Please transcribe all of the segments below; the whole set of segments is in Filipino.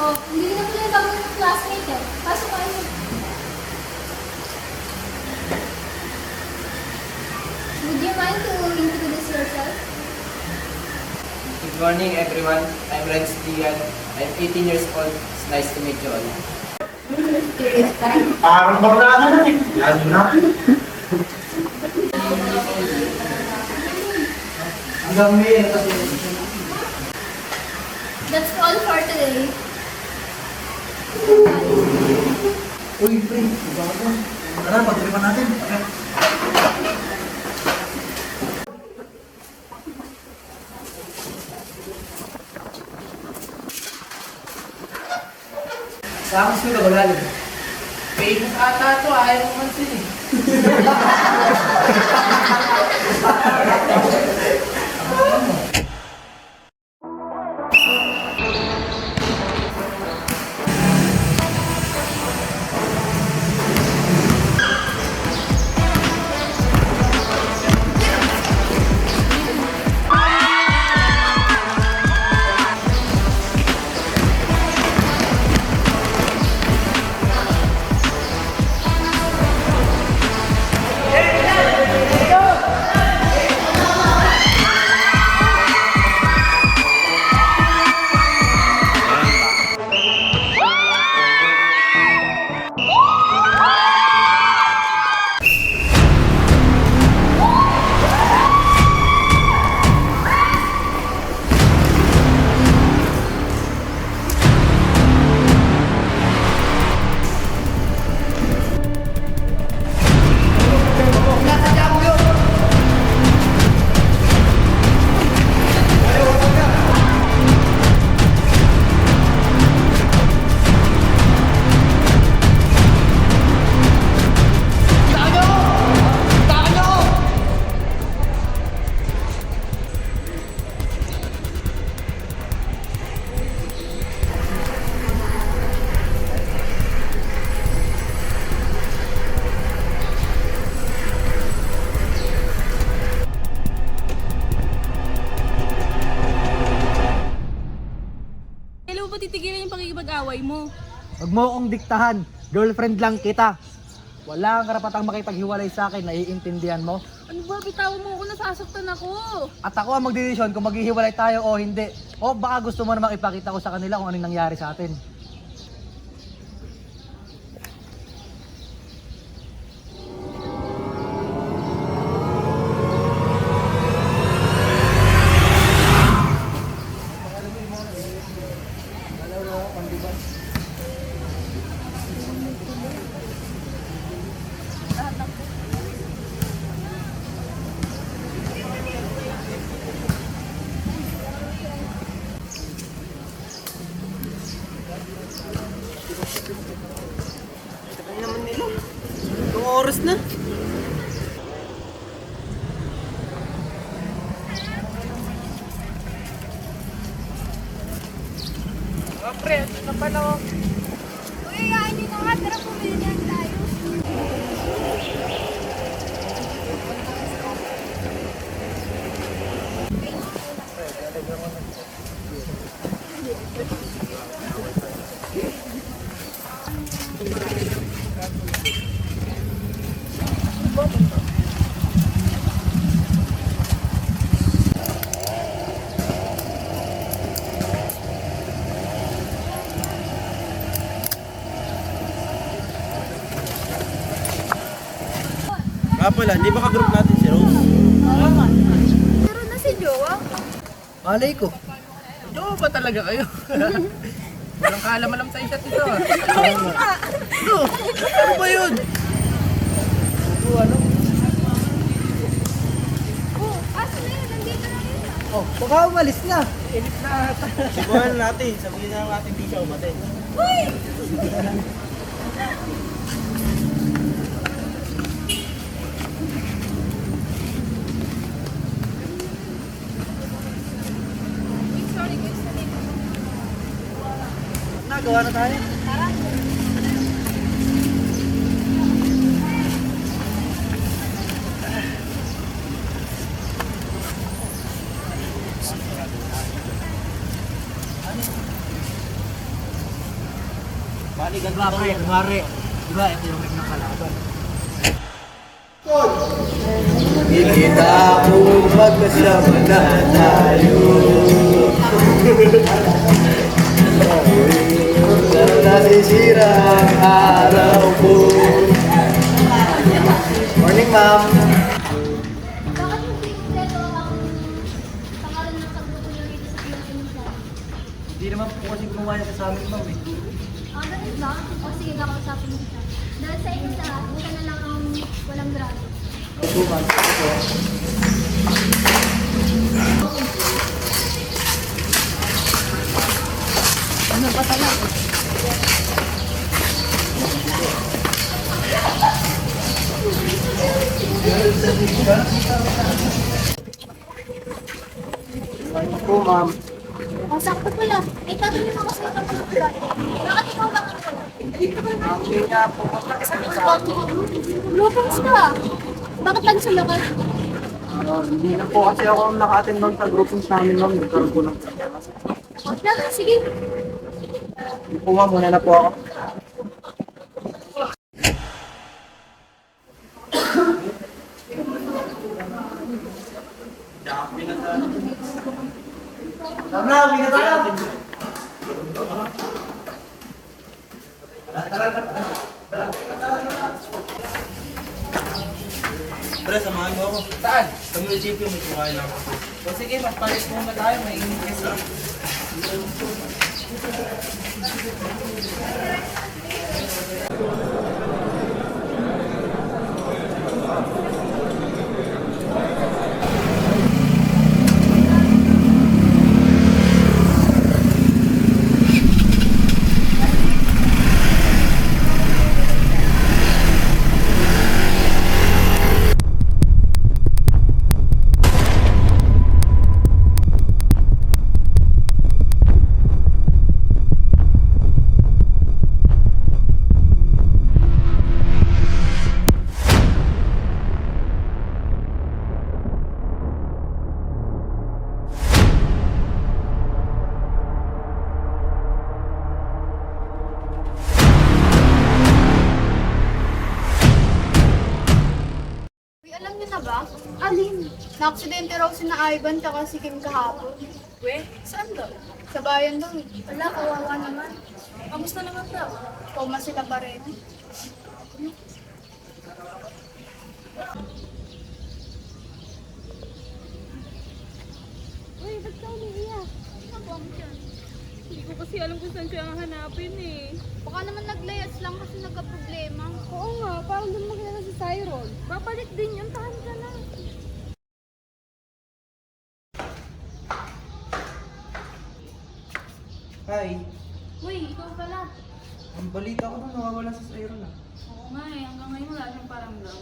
Oh, hindi na pala bago ng classmate eh. Pasok kayo. Would you mind to introduce yourself? Good morning everyone. I'm Renz Dian. I'm 18 years old. It's nice to meet you all. Parang barkada na eh. Yan na. Hanggang may That's all for today. Uy, pre. Bago. Tara, pagtripan natin. Okay. Saan gusto ka malalim? Famous ata ito, ayaw mo man sila eh. Kailan mo ba titigilin yung pakikipag-away mo? Huwag mo akong diktahan. Girlfriend lang kita. Wala kang karapatang makipaghiwalay sa akin. Naiintindihan mo? Ano ba? Bitawan mo ako, nasasaktan ako. At ako ang magdedesisyon kung maghihiwalay tayo o hindi. O baka gusto mo namang ipakita ko sa kanila kung anong nangyari sa atin. Ay naman nila. Itong oras na. Oh, pre, ano na pala oh. Uy, ayaw nyo na nga. Tara, pumili niyan tayo. Pala, di ba ka-group natin si Rose? Meron na si Jowa. Malay ko. Jowa ba talaga kayo? Walang kaalam-alam sa isa't isa. Ano ba yun? Oh, aso na yun. Nandito na yun. Oh, baka umalis na. Init na ata. Sibuhan natin. Sabihin na natin di siya umatay. Uy! Nagawa na tayo. Balikan Diba pre, kunwari. Diba ito yung rig ng kalaban. Kita mo magkasama na tayo. Sana nasisira ang araw ko. Morning, ma'am. Bakit hindi kompleto ang pangalan ng pagbuto niyo rito sa PMM? Hindi naman po kasi gumawa niya sa amin, ma'am. Ganun ba? O sige, kakausapin mo siya. Dahil sa inyo sa buka na lang ang walang grado. Po, ma'am. Ang sakto pala. Eh, tatanungin ako sa mga grado. Bakit ikaw lang ako? Hindi nga po. Lupang ka. Bakit nagsulo ka? Hindi na po kasi ako naka-attend doon sa groupings namin, ma'am. Nagkaroon po ng problema. Huwag na. Sige. Hindi po, ma'am. Muna na po ako. Tama na, bigyan tayo. Pre, samahan mo ako. Saan? Sa munisipyo, may kumain ako. O sige, magpalis muna tayo. Mainit kasi. Uy, alam niyo na ba? Alin? Na-aksidente raw si na Ivan tsaka si Kim kahapon. We, saan daw? Sa bayan daw. Wala, kawawa naman. Kamusta naman daw? Koma sila pa rin. Uy, ba't ka umiiyak? Nabang dyan. Hindi ko kasi alam kung saan siya hanapin eh. Baka naman naglayas lang kasi nagka-problema. Oo nga, parang doon makilala si Cyril. Babalik din yun, tahan ka na. Hi. Uy, ikaw pala. Ang balita ko nung nawawala sa Siron ah. Oo nga eh, hanggang ngayon wala siyang paramdam.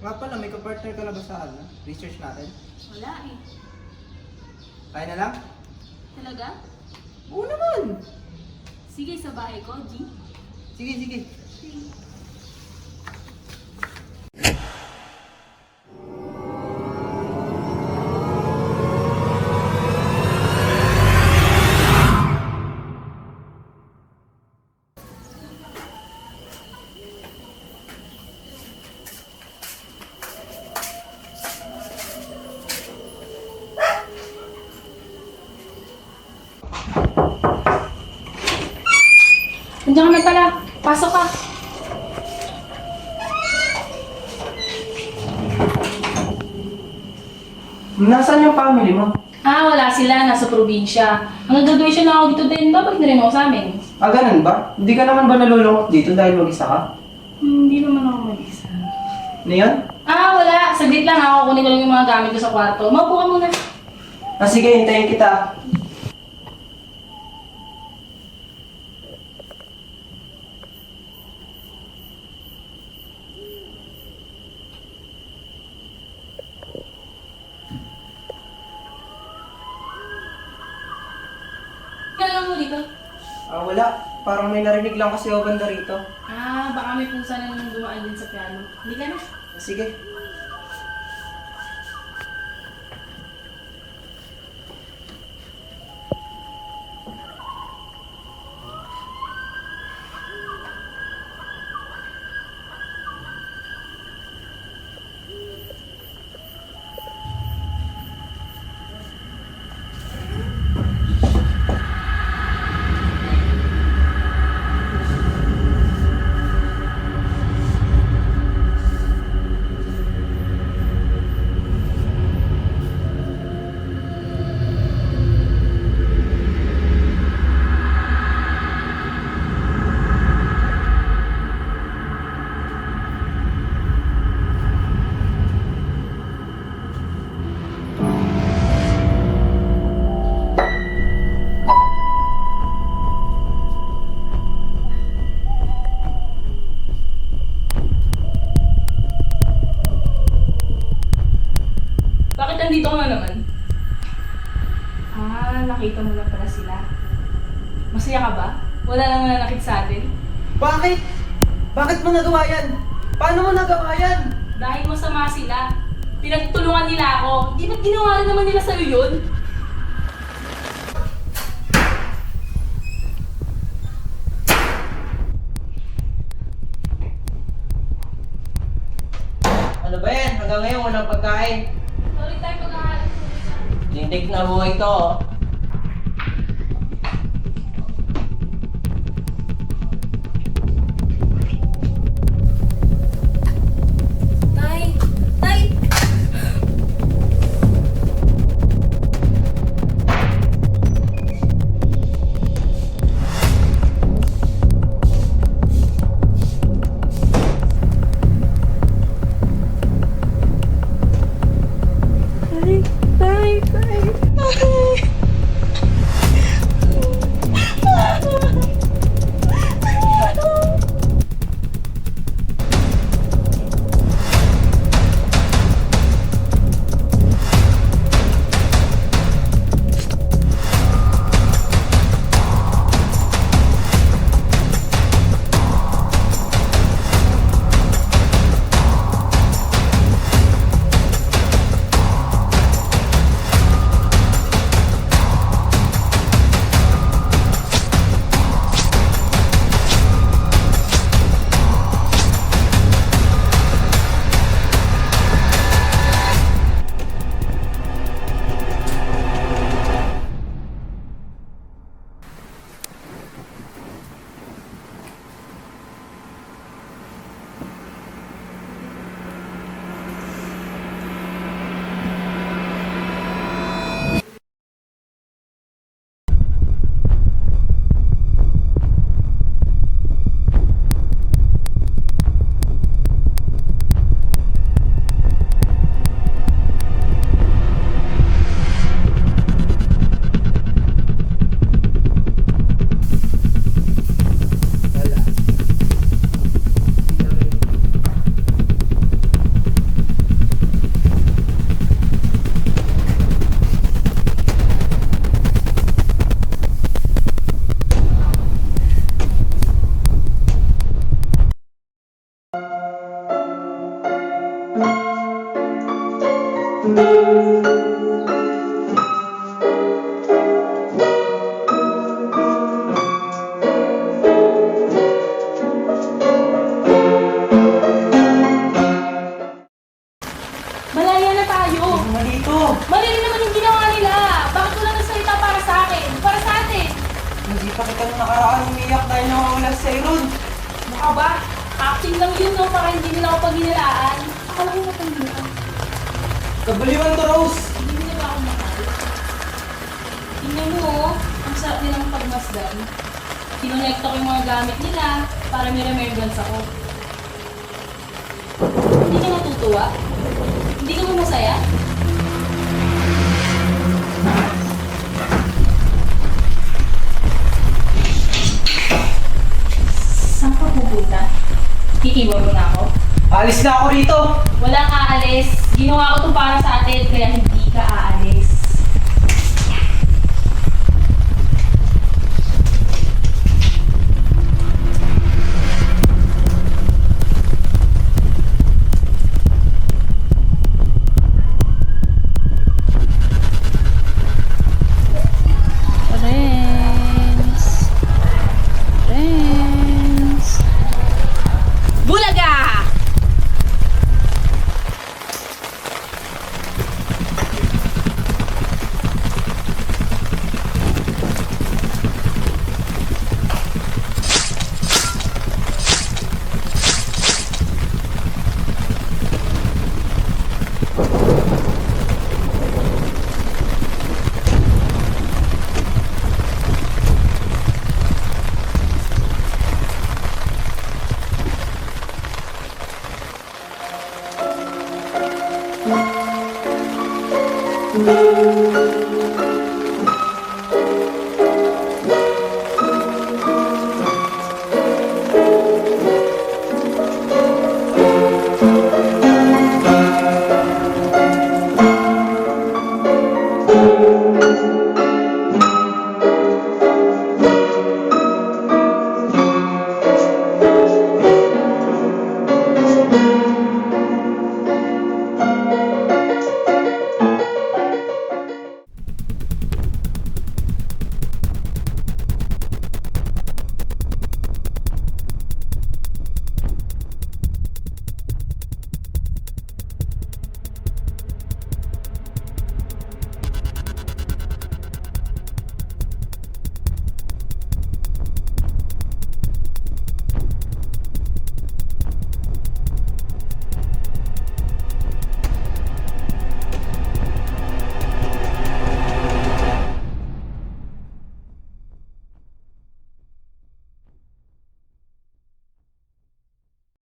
Nga pala, may kapartner ka na ba sa research natin? Wala eh. Kaya na lang? Talaga? Oo naman! Sige, sa bahay ko, G. Sige, sige. Nandiyan ka na pala. Pasok ka. Nasaan yung family mo? Ah, wala sila. Nasa probinsya. Ang graduation na ako dito din. Babalik na rin ako sa amin. Ah, ganun ba? Hindi ka naman ba nalulungkot dito dahil mag-isa ka? Hindi naman ako mag-isa. Ano yun? Ah, wala. Saglit lang ako. Kunin ko lang yung mga gamit ko sa kwarto. Maupo ka muna. Ah, sige, hintayin kita. Wala. Parang may narinig lang kasi ako banda rito. Baka may pusa na nang dumaan din sa piano. Hindi ka na. Sige. Bakit nandito ka na naman? Nakita mo na pala sila. Masaya ka ba? Wala nang nanakit sa atin? Bakit? Bakit mo nagawa yan? Paano mo nagawa yan? Dahil masama sila. Pinagtulungan nila ako. Di ba't ginawa rin naman nila sa'yo yun? Ano ba yan? Hanggang ngayon walang pagkain. Sorry tayo pag-aalis mo dyan. Lintik na buhay to. Tay! Tay! Malaya na tayo! Mali ito. Mali rin naman yung ginawa nila! Bakit wala nagsalita para sa akin? Para sa atin! Hindi pa kita nung nakaraan umiyak dahil nakawala sa Aaron. Mukha ba? Acting lang yun, no? Para hindi nila ako paghinalaan. Akala ko matanggihan. Kabaliwan to, Rose. Hindi nila ba ako mahal? Tingnan mo, oh. Ang sarap nilang pagmasdan. Kinonekta ko yung mga gamit nila para may remembrance ako. Hindi ka natutuwa? Hindi ka ba masaya? Saan ka pupunta? Iiwan mo na ako? Alis na ako rito. Walang aalis. Ginawa ko to para sa atin, kaya hindi ka aalis. Thank